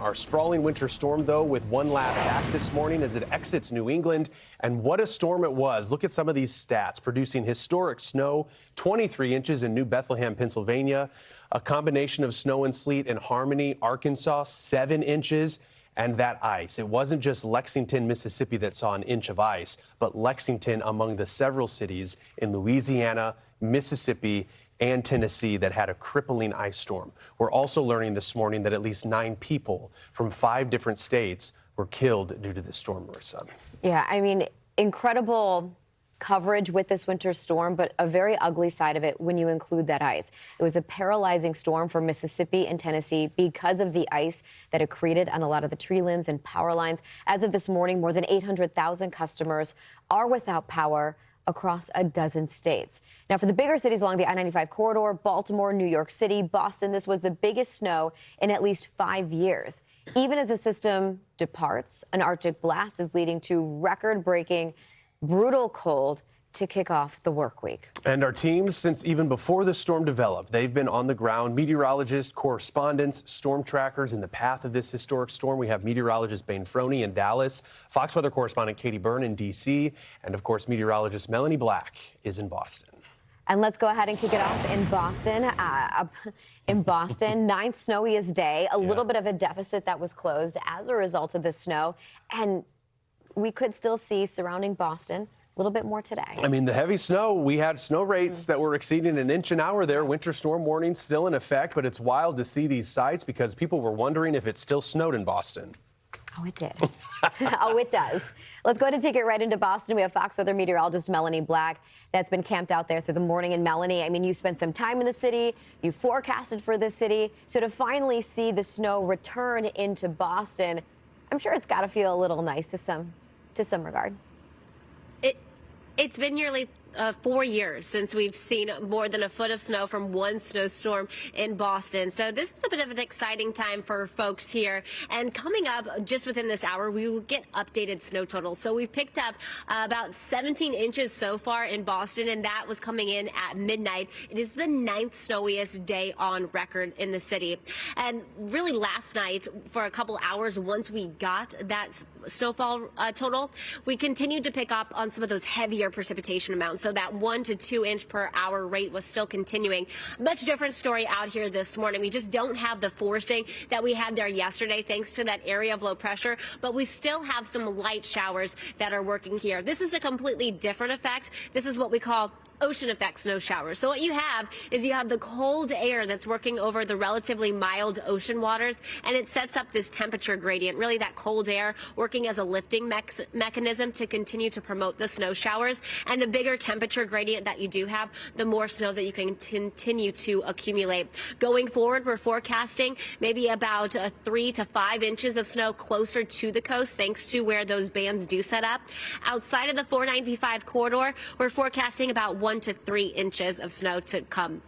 Our sprawling winter storm, though, with one last act this morning as it exits New England. And what a storm it was. Look at some of these stats. Producing historic snow, 23 inches in New Bethlehem, Pennsylvania. A combination of snow and sleet in Harmony, Arkansas, 7 inches. And that ice. It wasn't just Lexington, Mississippi that saw an inch of ice, but Lexington among the several cities in Louisiana, Mississippi, and Tennessee that had a crippling ice storm. We're also learning this morning that at least 9 people from 5 different states were killed due to this storm, Marissa. Yeah, I mean, incredible coverage with this winter storm, but a very ugly side of it when you include that ice. It was a paralyzing storm for Mississippi and Tennessee because of the ice that it created on a lot of the tree limbs and power lines. As of this morning, more than 800,000 customers are without power across a dozen states. Now, for the bigger cities along the I-95 corridor, Baltimore, New York City, Boston, this was the biggest snow in at least 5 years. Even as the system departs, an Arctic blast is leading to record-breaking, brutal cold to kick off the work week. And our teams, since even before the storm developed, they've been on the ground. Meteorologists, correspondents, storm trackers in the path of this historic storm. We have meteorologist Bane Froney in Dallas, Fox Weather correspondent Katie Byrne in D.C., and of course, meteorologist Melanie Black is in Boston. And let's go ahead and kick it off in Boston. Ninth snowiest day, a little bit of a deficit that was closed as a result of the snow. And we could still see surrounding Boston a little bit more today. I mean, the heavy snow, we had snow rates that were exceeding an inch an hour there. Winter storm warning still in effect, but it's wild to see these sights because people were wondering if it still snowed in Boston. Oh, it did. Oh, it does. Let's go ahead and take it right into Boston. We have Fox Weather meteorologist Melanie Black that's been camped out there through the morning. And Melanie, I mean, you spent some time in the city. You forecasted for the city. So to finally see the snow return into Boston, I'm sure it's got to feel a little nice to some regard. It's been nearly 4 years since we've seen more than a foot of snow from one snowstorm in Boston. So this was a bit of an exciting time for folks here. And coming up just within this hour, we will get updated snow totals. So we've picked up about 17 inches so far in Boston, and that was coming in at midnight. It is the 9th snowiest day on record in the city. And really last night, for a couple hours, once we got that snowfall total, we continued to pick up on some of those heavier precipitation amounts. So that 1 to 2 inch per hour rate was still continuing. Much different story out here this morning. We just don't have the forcing that we had there yesterday thanks to that area of low pressure, but we still have some light showers that are working here. This is a completely different effect. This is what we call ocean effect snow showers. So what you have is you have the cold air that's working over the relatively mild ocean waters, and it sets up this temperature gradient, really that cold air working as a lifting mechanism to continue to promote the snow showers. And the bigger temperature gradient that you do have, the more snow that you can continue to accumulate. Going forward, we're forecasting maybe about 3 to 5 inches of snow closer to the coast, thanks to where those bands do set up. Outside of the 495 corridor, we're forecasting about 1 to 3 inches of snow to come.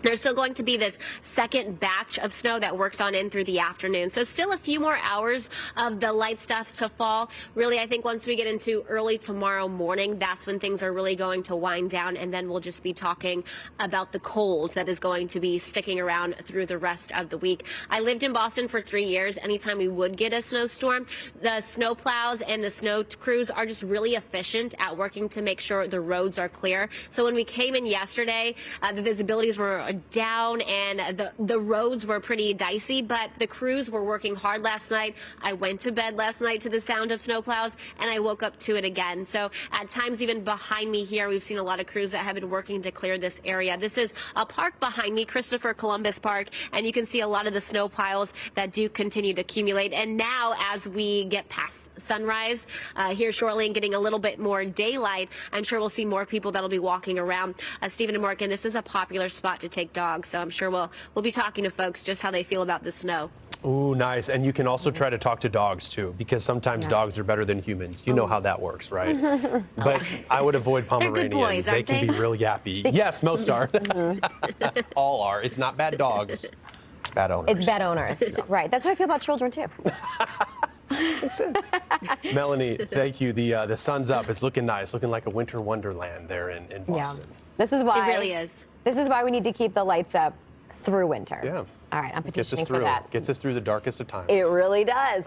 There's still going to be this second batch of snow that works on in through the afternoon. So still a few more hours of the light stuff to fall. Really, I think once we get into early tomorrow morning, that's when things are really going to wind down. And then we'll just be talking about the cold that is going to be sticking around through the rest of the week. I lived in Boston for 3 years. Anytime we would get a snowstorm, the snow plows and the snow crews are just really efficient at working to make sure the roads are clear. So when we came in yesterday, the visibilities were down and the roads were pretty dicey, but the crews were working hard last night. I went to bed last night to the sound of snowplows, and I woke up to it again. So at times, even behind me here, we've seen a lot of crews that have been working to clear this area. This is a park behind me, Christopher Columbus Park, and you can see a lot of the snow piles that do continue to accumulate. And now, as we get past sunrise here shortly and getting a little bit more daylight, I'm sure we'll see more people that'll be walking around. Stephen and Morgan, this is a popular spot to take dogs, so I'm sure we'll be talking to folks just how they feel about the snow. Ooh, nice. And you can also try to talk to dogs, too, because sometimes dogs are better than humans. You know how that works, right? But I would avoid Pomeranians. They're good boys, they can be real yappy. Yes, most are. All are. It's not bad dogs. It's bad owners. It's bad owners. Right. That's how I feel about children, too. Makes sense. Melanie, thank you. The sun's up. It's looking nice, looking like a winter wonderland there in Boston. This is why It really is. This is why we need to keep the lights up through winter. Yeah. All right, I'm Gets us petitioning through. for that. Gets us through the darkest of times. It really does.